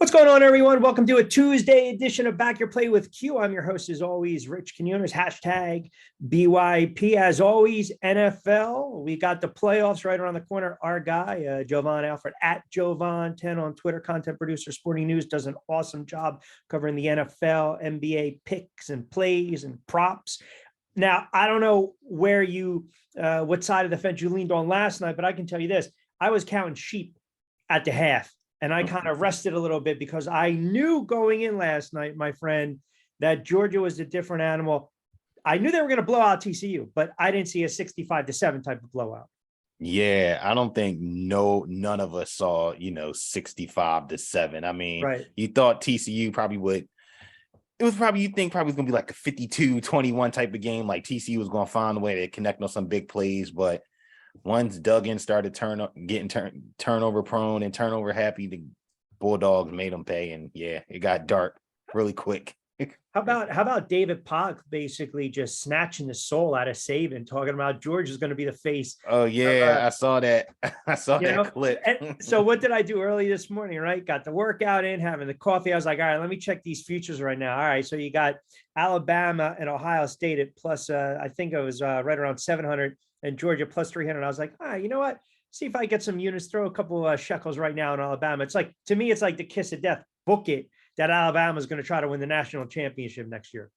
What's going on, everyone? Welcome to a Tuesday edition of Back Your Play with Q. I'm your host, as always, Rich Quinones, hashtag BYP. As always, NFL. We got the playoffs right around the corner. Our guy, Jovan Alford, at Jovan10 on Twitter, content producer, Sporting News, does an awesome job covering the NFL, NBA picks and plays and props. Now, I don't know what side of the fence you leaned on last night, but I can tell you this. I was counting sheep at the half. And I kind of rested a little bit because I knew going in last night, my friend, that Georgia was a different animal. I knew they were going to blow out TCU, but I didn't see a 65-7 type of blowout. Yeah, I don't think none of us saw, 65-7. I mean, right. You thought TCU probably would. It was probably, going to be like a 52-21 type of game. Like TCU was going to find a way to connect on some big plays, but once Duggan started getting turnover prone and turnover happy, the Bulldogs made them pay, and yeah, it got dark really quick. How about David Pock basically just snatching the soul out of Saban, talking about George is going to be the face? Oh yeah, I saw that. I saw that clip. So what did I do early this morning? Right, got the workout in, having the coffee. I was like, all right, let me check these futures right now. All right, so you got Alabama and Ohio State at plus, I think it was right around 700. And Georgia plus 300. I was like, you know what? See if I get some units, throw a couple of shekels right now in Alabama. It's like, to me, it's like the kiss of death. Book it that Alabama is going to try to win the national championship next year.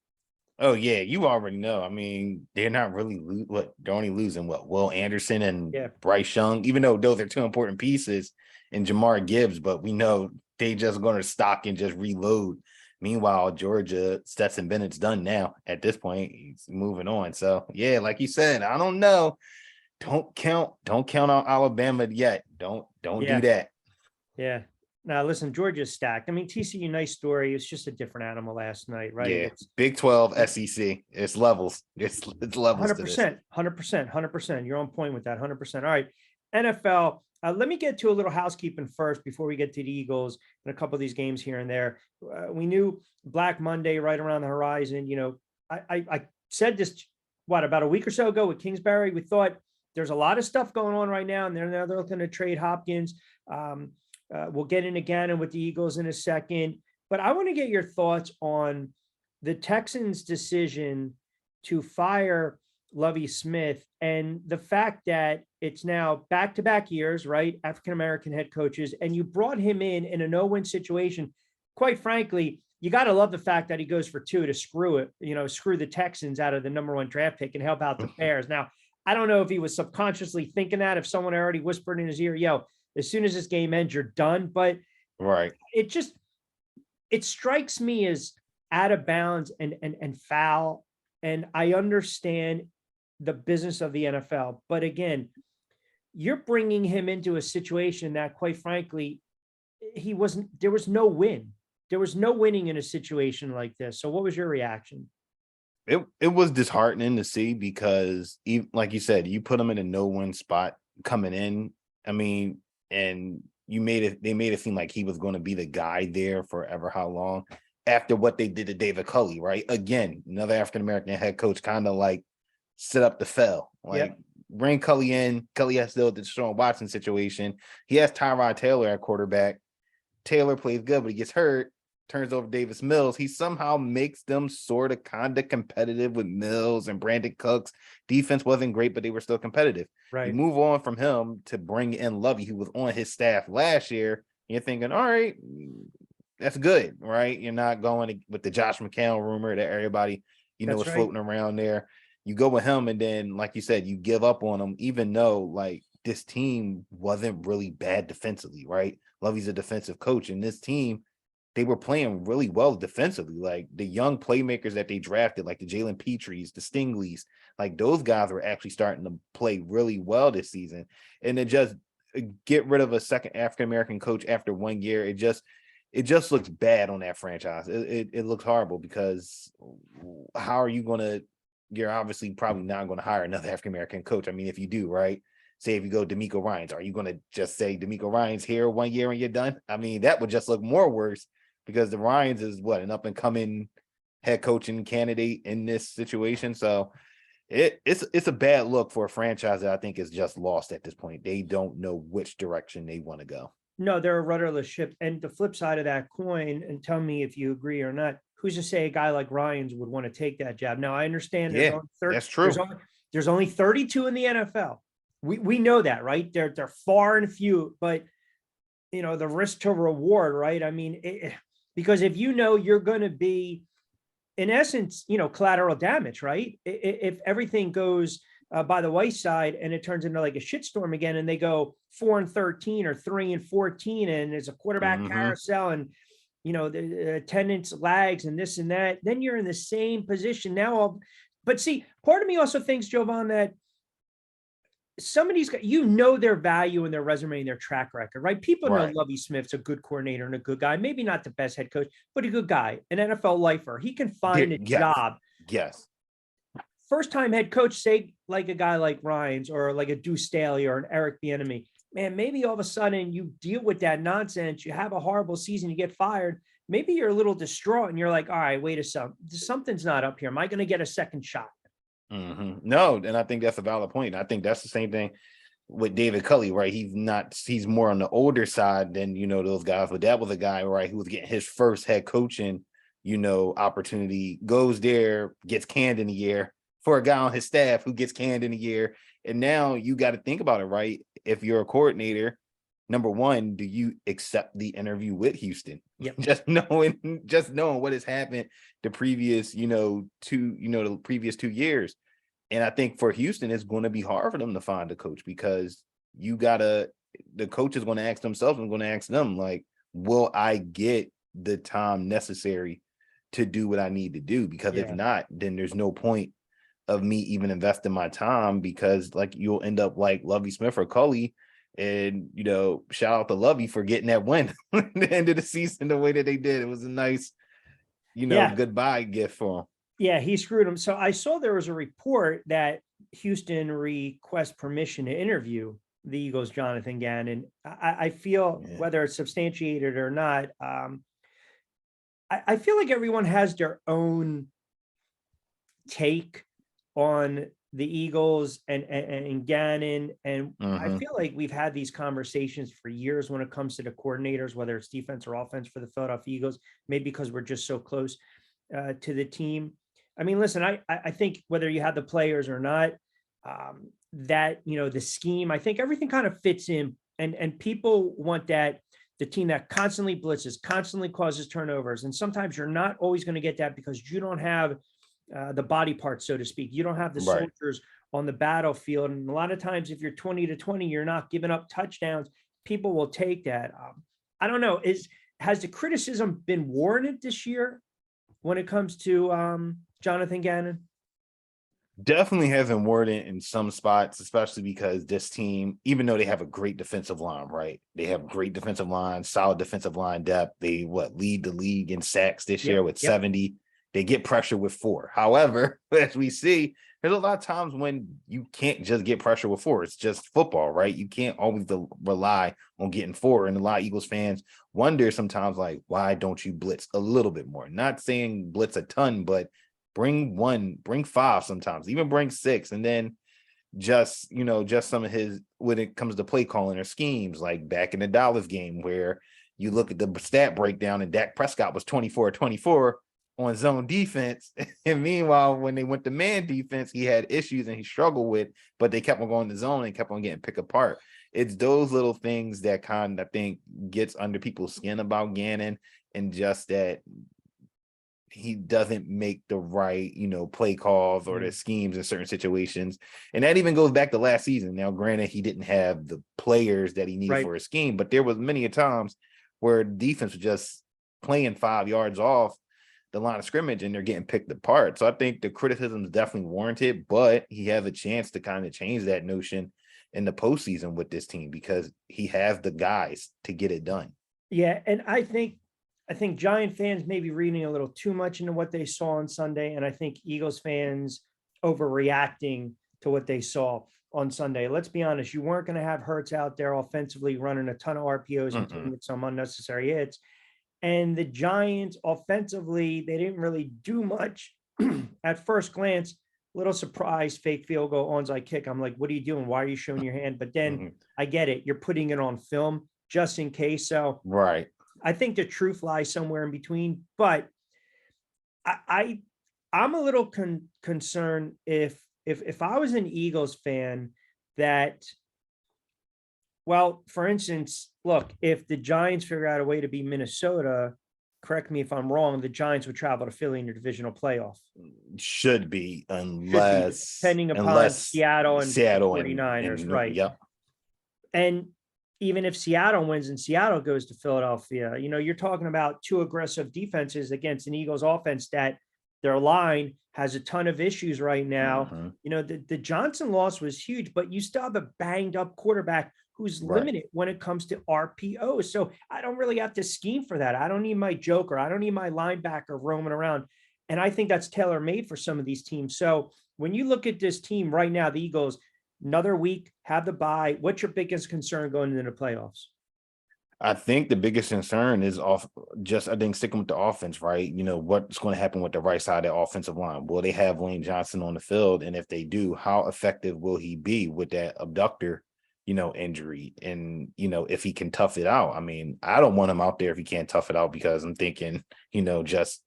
Oh, yeah. You already know. I mean, they're not really they're only losing Will Anderson and Bryce Young, even though those are two important pieces, and Jamar Gibbs, but we know they just going to stock and just reload. Meanwhile, Georgia, Stetson Bennett's done now. At this point, he's moving on. So, yeah, like you said, I don't know. Don't count on Alabama yet. Don't do that. Yeah. Now, listen, Georgia's stacked. I mean, TCU, nice story. It's just a different animal last night, right? Yeah, it's Big 12, SEC. It's levels. It's levels 100%, 100%. You're on point with that, 100%. All right, NFL. Let me get to a little housekeeping first before we get to the Eagles and a couple of these games here and there. We knew Black Monday right around the horizon. I said this, about a week or so ago with Kingsbury. We thought there's a lot of stuff going on right now, and they're looking to trade Hopkins. We'll get in again and with the Eagles in a second. But I want to get your thoughts on the Texans' decision to fire Lovie Smith and the fact that it's now back-to-back years, right? African-American head coaches, and you brought him in a no-win situation. Quite frankly, you got to love the fact that he goes for two to screw the Texans out of the number one draft pick and help out the Bears. Now, I don't know if he was subconsciously thinking that, if someone already whispered in his ear, as soon as this game ends, you're done. But right, it strikes me as out of bounds and foul. And I understand the business of the NFL, but again, you're bringing him into a situation that, quite frankly, there was no win. There was no winning in a situation like this. So what was your reaction? It was disheartening to see because, even, like you said, you put him in a no-win spot coming in. I mean, and they made it seem like he was going to be the guy there forever. How long? After what they did to David Culley, right? Again, another African-American head coach kind of like set up the fail. Bring Culley in. Culley has still the Deshaun Watson situation. He has Tyrod Taylor at quarterback. Taylor plays good, but he gets hurt. Turns over Davis Mills. He somehow makes them sort of kind of competitive with Mills and Brandon Cooks. Defense wasn't great, but they were still competitive. Right. You move on from him to bring in Lovey, who was on his staff last year. You're thinking, all right, that's good, right? You're not going with the Josh McCown rumor that everybody, was floating around there. You go with him, and then, like you said, you give up on him, even though, like, this team wasn't really bad defensively, right? Lovey's a defensive coach, and this team, they were playing really well defensively. Like, the young playmakers that they drafted, like the Jalen Petries, the Stingleys, like, those guys were actually starting to play really well this season. And then just get rid of a second African-American coach after 1 year, it just looks bad on that franchise. It looks horrible because how are you going to, you're obviously probably not going to hire another African-American coach. I mean, if you do, right? Say if you go DeMeco Ryans, are you going to just say DeMeco Ryans here 1 year and you're done? I mean, that would just look more worse because the Ryans is an up and coming head coaching candidate in this situation. So it's a bad look for a franchise that I think is just lost at this point. They don't know which direction they want to go. No, they're a rudderless ship. And the flip side of that coin, and tell me if you agree or not, who's to say a guy like Ryans would want to take that job? Now, I understand Yeah, that's true. there's only 32 in the NFL. We know that, right? They're far and few, but the risk to reward, right? I mean, because if you're going to be, in essence, collateral damage, right? If everything goes by the wayside and it turns into like a shitstorm again, and they go 4-13 or 3-14, and there's a quarterback carousel, and the attendance lags and this and that, then you're in the same position now. But see, part of me also thinks, Jovan, that some of these guys, their value and their resume and their track record, right? People know Lovie Smith's a good coordinator and a good guy, maybe not the best head coach, but a good guy, an NFL lifer. He can find a job. Yes. First time head coach, say like a guy like Ryans or like a Deuce Staley or an Eric Bieniemy, man, maybe all of a sudden you deal with that nonsense. You have a horrible season, you get fired. Maybe you're a little distraught and you're like, all right, wait a second, something's not up here. Am I going to get a second shot? No, and I think that's a valid point. I think that's the same thing with David Culley, right? He's more on the older side than those guys, but that was a guy, right, who was getting his first head coaching opportunity, goes there, gets canned in a year, for a guy on his staff who gets canned in a year. And now you got to think about it, right? If you're a coordinator, number one, do you accept the interview with Houston? Yep. Just knowing what has happened the previous, the previous 2 years. And I think for Houston, it's going to be hard for them to find a coach, because the coach is going to ask themselves and going to ask them, like, will I get the time necessary to do what I need to do? Because if not, then there's no point of me even investing my time, because like you'll end up like Lovie Smith or Culley. And shout out to Lovie for getting that win at the end of the season the way that they did. It was a nice, goodbye gift for him. Yeah, he screwed him. So I saw there was a report that Houston requests permission to interview the Eagles' Jonathan Gannon. I feel, whether it's substantiated or not, I feel like everyone has their own take on the Eagles and Gannon. And I feel like we've had these conversations for years when it comes to the coordinators, whether it's defense or offense for the Philadelphia Eagles, maybe because we're just so close to the team. I mean, listen, I think whether you have the players or not, that, the scheme, I think everything kind of fits in, and people want the team that constantly blitzes, constantly causes turnovers. And sometimes you're not always going to get that because you don't have the body parts, so to speak. You don't have the soldiers on the battlefield. And a lot of times, if you're 20-20, you're not giving up touchdowns. People will take that. I don't know. Has the criticism been warranted this year when it comes to Jonathan Gannon? Definitely hasn't warranted in some spots, especially because this team, even though they have a great defensive line, right? They have great defensive line, solid defensive line depth. They lead the league in sacks this year with 70. They get pressure with 4. However, as we see, there's a lot of times when you can't just get pressure with 4. It's just football, right? You can't always rely on getting 4. And a lot of Eagles fans wonder sometimes, like, why don't you blitz a little bit more? Not saying blitz a ton, but bring 1, bring 5 sometimes, even bring 6. And then just some of his, when it comes to play calling or schemes, like back in the Dallas game where you look at the stat breakdown and Dak Prescott was 24-24 on zone defense. And meanwhile, when they went to man defense, he had issues and he struggled with, but they kept on going to zone and kept on getting picked apart. It's those little things that kind of, I think, gets under people's skin about Gannon, and just that he doesn't make the right, play calls or the schemes in certain situations. And that even goes back to last season. Now, granted, he didn't have the players that he needed for his scheme, but there was many a times where defense was just playing 5 yards off the line of scrimmage and they're getting picked apart. So I think the criticism is definitely warranted, but he has a chance to kind of change that notion in the postseason with this team, because he has the guys to get it done. Yeah. And I think Giant fans may be reading a little too much into what they saw on Sunday. And I think Eagles fans overreacting to what they saw on Sunday. Let's be honest. You weren't going to have Hurts out there offensively running a ton of RPOs and taking some unnecessary hits. And the Giants offensively, they didn't really do much at first glance. Little surprise, fake field goal, onside kick. I'm like, what are you doing? Why are you showing your hand? But then I get it. You're putting it on film. just in case. So Right. I think the truth lies somewhere in between, but I'm a little concerned if I was an Eagles fan that, well, for instance, look, if the Giants figure out a way to beat Minnesota, correct me if I'm wrong, the Giants would travel to Philly in your divisional playoff. Should be, Should be, unless depending upon unless Seattle and the Seattle 49ers, and right? yep. And even if Seattle wins and Seattle goes to Philadelphia, you're talking about two aggressive defenses against an Eagles offense that their line has a ton of issues right now. Mm-hmm. The Johnson loss was huge, but you still have a banged up quarterback who's Right. limited when it comes to RPO. So I don't really have to scheme for that. I don't need my joker. I don't need my linebacker roaming around. And I think that's tailor made for some of these teams. So when you look at this team right now, the Eagles, another week, have the bye. What's your biggest concern going into the playoffs? I think the biggest concern is I think sticking with the offense, right? What's going to happen with the right side of the offensive line? Will they have Lane Johnson on the field? And if they do, how effective will he be with that abductor, injury? And, if he can tough it out. I mean, I don't want him out there if he can't tough it out, because I'm thinking, just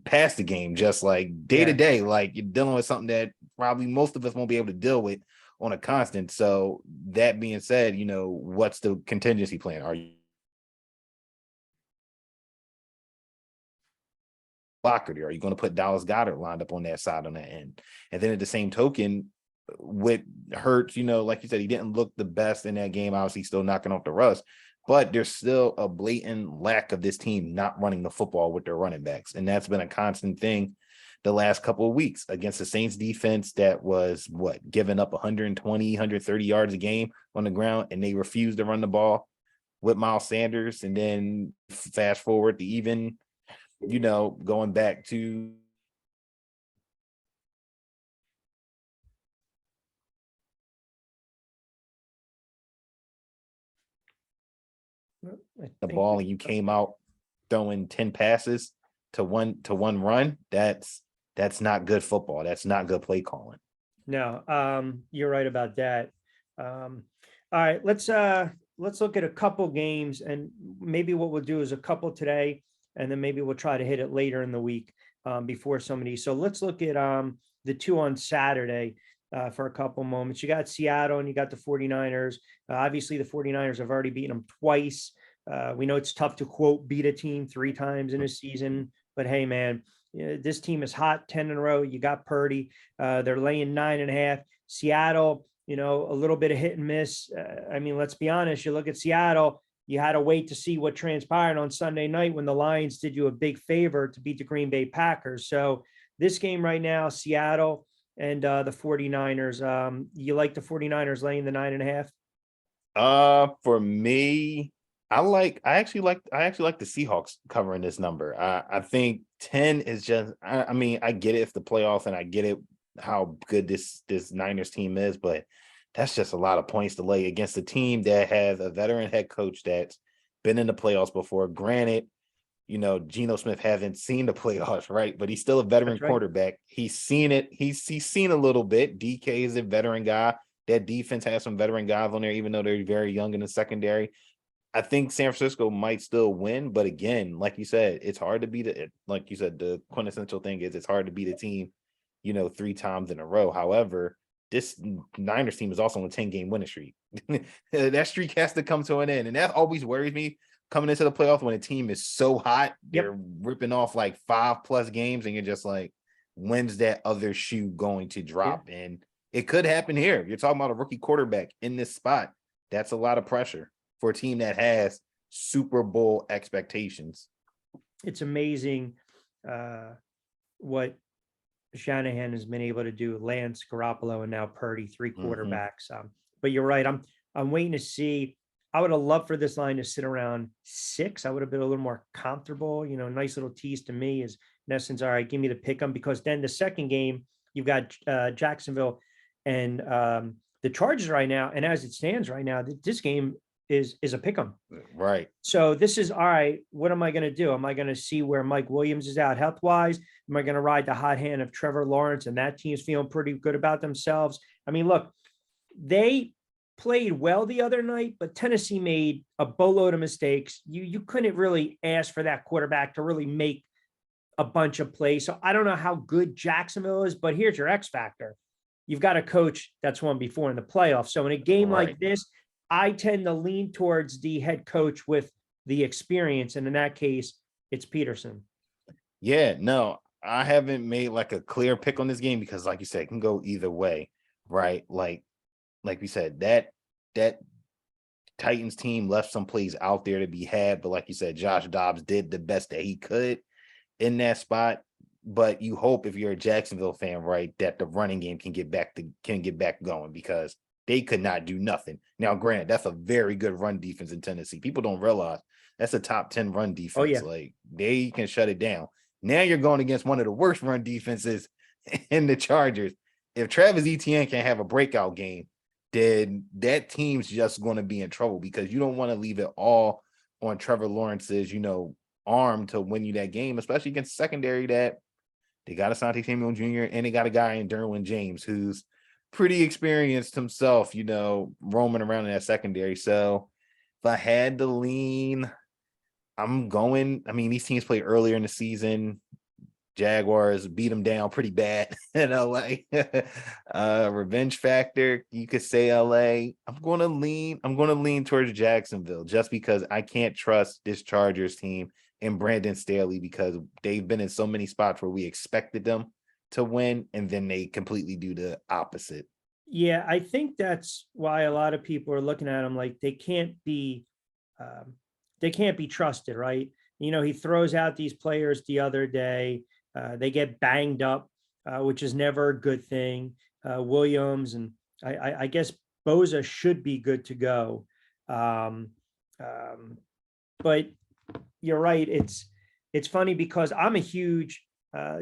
past the game, just like day to day, like you're dealing with something that probably most of us won't be able to deal with on a constant. So that being said, what's the contingency plan? Are you blocker there? Are you going to put Dallas Goedert lined up on that side on that end? And then at the same token, with Hurts, like you said, he didn't look the best in that game. Obviously, still knocking off the rust, but there's still a blatant lack of this team not running the football with their running backs. And that's been a constant thing the last couple of weeks against the Saints defense that was giving up 120, 130 yards a game on the ground, and they refused to run the ball with Miles Sanders. And then fast forward to even, going back to the ball, and you came out throwing 10 passes to one run. That's not good football. That's not good play calling. No, you're right about that. All right, let's look at a couple games, and maybe what we'll do is a couple today, and then maybe we'll try to hit it later in the week before somebody. So let's look at the two on Saturday for a couple moments. You got Seattle and you got the 49ers. Obviously, the 49ers have already beaten them twice. We know it's tough to quote beat a team 3 times in a season, but hey, man, this team is hot 10 in a row. You got Purdy. They're laying 9.5. Seattle, a little bit of hit and miss. I mean, let's be honest. You look at Seattle, you had to wait to see what transpired on Sunday night when the Lions did you a big favor to beat the Green Bay Packers. So this game right now, Seattle and the 49ers, you like the 49ers laying the 9.5? For me, I actually like the Seahawks covering this number. I think 10 is just, I mean, I get it if the playoffs, and I get it how good this Niners team is, but that's just a lot of points to lay against a team that has a veteran head coach that's been in the playoffs before. Granted, Geno Smith hasn't seen the playoffs, right? But he's still a veteran quarterback. He's seen it. He's seen a little bit. DK is a veteran guy. That defense has some veteran guys on there, even though they're very young in the secondary. I think San Francisco might still win, but again, like you said, it's hard to beat it. Like you said, the quintessential thing is it's hard to beat a team, 3 times in a row. However, this Niners team is also on a 10-game winning streak. That streak has to come to an end, and that always worries me coming into the playoffs when a team is so hot. They're ripping off like 5+ games, and you're just like, when's that other shoe going to drop? Yeah. And it could happen here. You're talking about a rookie quarterback in this spot. That's a lot of pressure for a team that has Super Bowl expectations. It's amazing what Shanahan has been able to do. Lance, Garoppolo, and now Purdy, 3 quarterbacks. But you're right. I'm waiting to see. I would have loved for this line to sit around 6. I would have been a little more comfortable. Nice little tease to me is, in essence, all right, give me the pick 'em, because then the second game you've got Jacksonville and the Chargers right now, and as it stands right now, this game is a pick 'em. Right. So this is all right. What am I going to do? Am I going to see where Mike Williams is out health wise? Am I going to ride the hot hand of Trevor Lawrence and that team's feeling pretty good about themselves? I mean, look, they played well the other night, but Tennessee made a boatload of mistakes. You couldn't really ask for that quarterback to really make a bunch of plays. So I don't know how good Jacksonville is, but here's your X factor. You've got a coach that's won before in the playoffs. So in a game like this, I tend to lean towards the head coach with the experience. And in that case, it's Peterson. Yeah, no, I haven't made like a clear pick on this game because, like you said, it can go either way, right? Like we said, that Titans team left some plays out there to be had, but like you said, Josh Dobbs did the best that he could in that spot. But you hope if you're a Jacksonville fan, right, that the running game can get back going because they could not do nothing. Now, granted, that's a very good run defense in Tennessee. People don't realize that's a top 10 run defense. Oh, yeah. Like they can shut it down. Now you're going against one of the worst run defenses in the Chargers. If Travis Etienne can have a breakout game, then that team's just going to be in trouble because you don't want to leave it all on Trevor Lawrence's, arm to win you that game, especially against secondary that they got Asante Samuel Jr. and they got a guy in Derwin James who's pretty experienced himself, roaming around in that secondary. So if I had to lean, these teams played earlier in the season. Jaguars beat them down pretty bad in LA. Revenge factor, you could say LA. I'm gonna lean towards Jacksonville just because I can't trust this Chargers team and Brandon Staley because they've been in so many spots where we expected them to win and then they completely do the opposite. Yeah, I think that's why a lot of people are looking at them like they can't be trusted, right? He throws out these players the other day. They get banged up, which is never a good thing. Williams and I guess Boza should be good to go. But you're right. It's funny because I'm a huge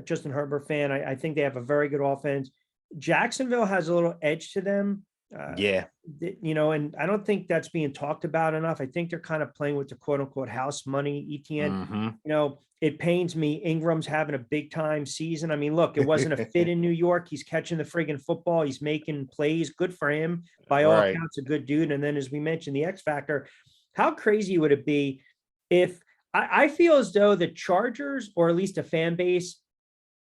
Justin Herbert fan. I think they have a very good offense. Jacksonville has a little edge to them. Yeah. And I don't think that's being talked about enough. I think they're kind of playing with the quote unquote house money. ETN, it pains me. Ingram's having a big time season. I mean, look, it wasn't a fit in New York. He's catching the friggin' football. He's making plays. Good for him. By all accounts, a good dude. And then, as we mentioned, the X factor. How crazy would it be if I feel as though the Chargers, or at least a fan base,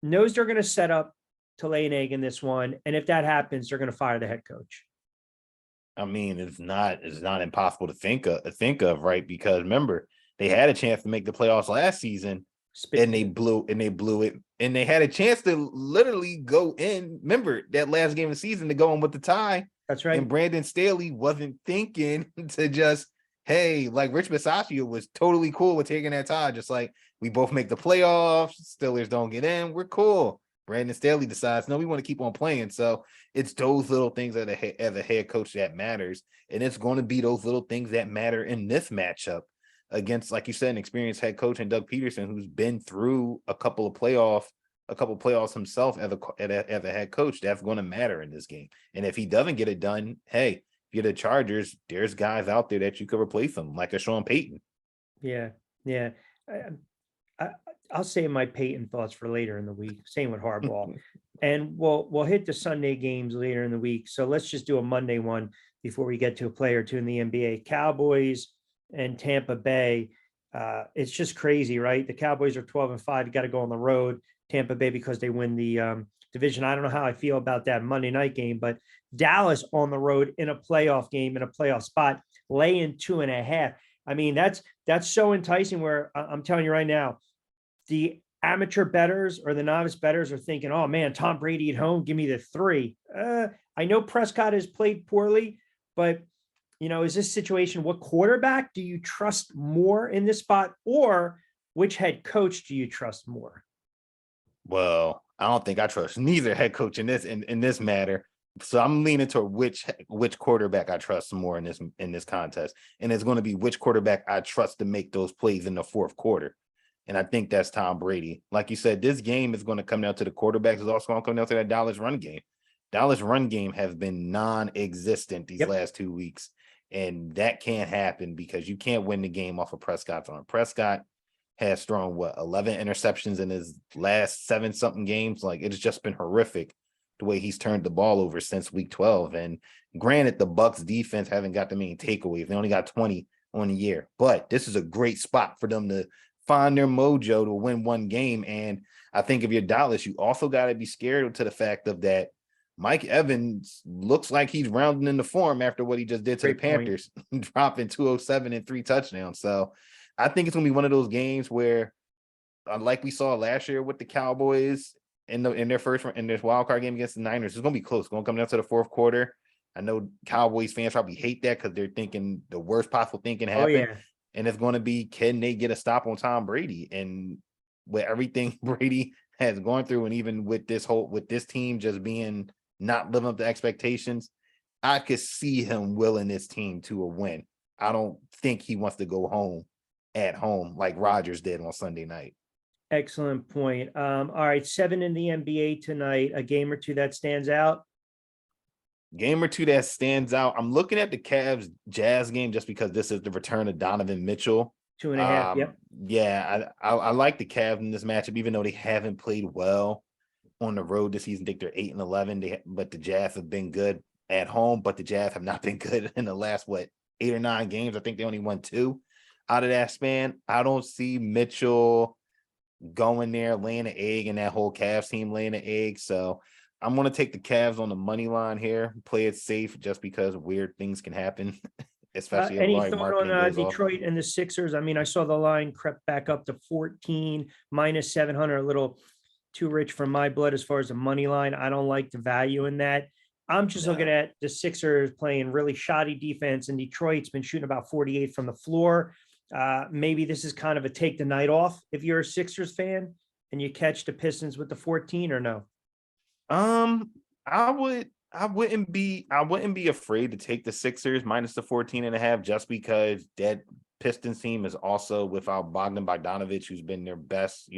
knows they're going to set up to lay an egg in this one, and if that happens, they're going to fire the head coach. I mean, it's not impossible to think of, right? Because remember, they had a chance to make the playoffs last season, and they blew it, and they had a chance to literally go in. Remember that last game of the season to go in with the tie. That's right. And Brandon Staley wasn't thinking to just, hey, like Rich Bisaccia was totally cool with taking that tie, just like we both make the playoffs, Steelers don't get in, we're cool. Brandon Staley decides, no, we want to keep on playing. So it's those little things as a head coach that matters. And it's going to be those little things that matter in this matchup against, like you said, an experienced head coach and Doug Peterson, who's been through a couple of playoffs himself as a head coach. That's going to matter in this game. And if he doesn't get it done, hey, if you're the Chargers, there's guys out there that you could replace them, like a Sean Payton. Yeah. Yeah. I'll save my Peyton thoughts for later in the week. Same with Harbaugh. And we'll hit the Sunday games later in the week. So let's just do a Monday one before we get to a play or two in the NBA. Cowboys and Tampa Bay. It's just crazy, right? The Cowboys are 12-5. You got to go on the road. Tampa Bay, because they win the division. I don't know how I feel about that Monday night game, but Dallas on the road in a playoff game, in a playoff spot, laying 2.5. I mean, that's so enticing where I'm telling you right now, the amateur bettors or the novice bettors are thinking, oh man, Tom Brady at home, give me the 3. I know Prescott has played poorly, but is this situation, what quarterback do you trust more in this spot, or which head coach do you trust more? Well, I don't think I trust neither head coach in this matter. So I'm leaning toward which quarterback I trust more in this contest. And it's going to be which quarterback I trust to make those plays in the fourth quarter. And I think that's Tom Brady. Like you said, this game is going to come down to the quarterbacks. It's also going to come down to that Dallas run game. Dallas run game has been non-existent these last 2 weeks. And that can't happen because you can't win the game off of Prescott's arm. Prescott has thrown 11 interceptions in his last 7-something games. Like, it's just been horrific the way he's turned the ball over since week 12. And granted, the Bucks defense haven't got the many takeaways. They only got 20 on the year, but this is a great spot for them to find their mojo to win one game. And I think if you're Dallas, you also got to be scared to the fact of that Mike Evans looks like he's rounding into form after what he just did to the Panthers, dropping 207 and 3 touchdowns. So I think it's going to be one of those games where, like we saw last year with the Cowboys in this wild card game against the Niners, it's going to be close. It's going to come down to the fourth quarter. I know Cowboys fans probably hate that because they're thinking the worst possible thing can happen. Oh, yeah. And it's going to be, can they get a stop on Tom Brady? And with everything Brady has gone through, and even with this team just being not living up to expectations, I could see him willing this team to a win. I don't think he wants to go home at home like Rodgers did on Sunday night. Excellent point. All right, 7 in the NBA tonight. A game or two that stands out? Game or two that stands out. I'm looking at the Cavs Jazz game just because this is the return of Donovan Mitchell. 2.5. Yep. Yeah, I like the Cavs in this matchup, even though they haven't played well on the road this season. I think they're 8-11. But the Jazz have been good at home, but the Jazz have not been good in the last 8 or 9 games. I think they only won 2 out of that span. I don't see Mitchell going there laying an egg, and that whole Cavs team laying an egg. So I'm going to take the Cavs on the money line here, play it safe just because weird things can happen, especially any thought on Detroit and the Sixers? I mean, I saw the line crept back up to 14 minus 700, a little too rich for my blood as far as the money line. I don't like the value in that. I'm just looking at the Sixers playing really shoddy defense, and Detroit's been shooting about 48 from the floor. Maybe this is kind of a take the night off if you're a Sixers fan and you catch the Pistons with the 14, or no? I wouldn't be afraid to take the Sixers minus the 14.5 just because that Pistons team is also without Bogdan Bogdanovic, who's been their best,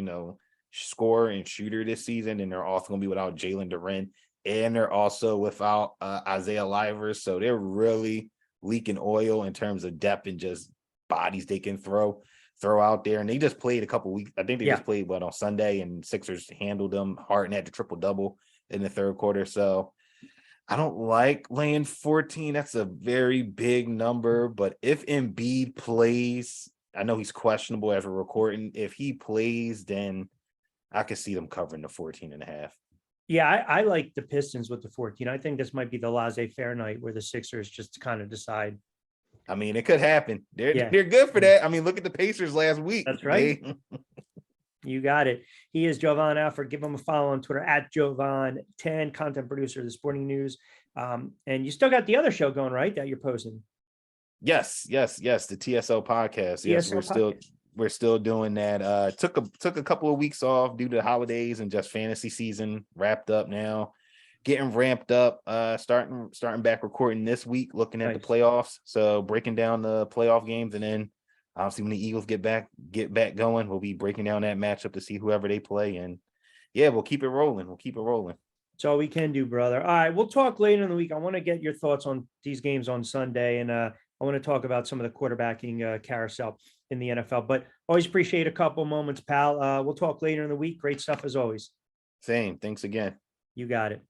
scorer and shooter this season, and they're also going to be without Jalen Duren, and they're also without Isaiah Livers, so they're really leaking oil in terms of depth and just bodies they can throw out there. And they just played a couple weeks. I think they just played on Sunday, and Sixers handled them. Harden had the triple-double in the third quarter. So I don't like laying 14. That's a very big number. But if Embiid plays, I know he's questionable as we're recording. If he plays, then I could see them covering the 14.5. Yeah, I like the Pistons with the 14. I think this might be the laissez-faire night where the Sixers just kind of decide. I mean, it could happen. They're good for that. I mean, look at the Pacers last week. That's right. You got it. He is Jovan Alford. Give him a follow on Twitter at Jovan10, content producer of the Sporting News. And you still got the other show going, right? That you're posting. Yes. The TSO podcast. Yes, we're still doing that. Took a couple of weeks off due to the holidays and just fantasy season wrapped up now. Getting ramped up, starting back recording this week, looking at the playoffs. So breaking down the playoff games, and then obviously when the Eagles get back going, we'll be breaking down that matchup to see whoever they play. And we'll keep it rolling. That's all we can do, brother. All right, we'll talk later in the week. I want to get your thoughts on these games on Sunday, and I want to talk about some of the quarterbacking carousel in the NFL. But always appreciate a couple moments, pal. We'll talk later in the week. Great stuff as always. Same. Thanks again. You got it.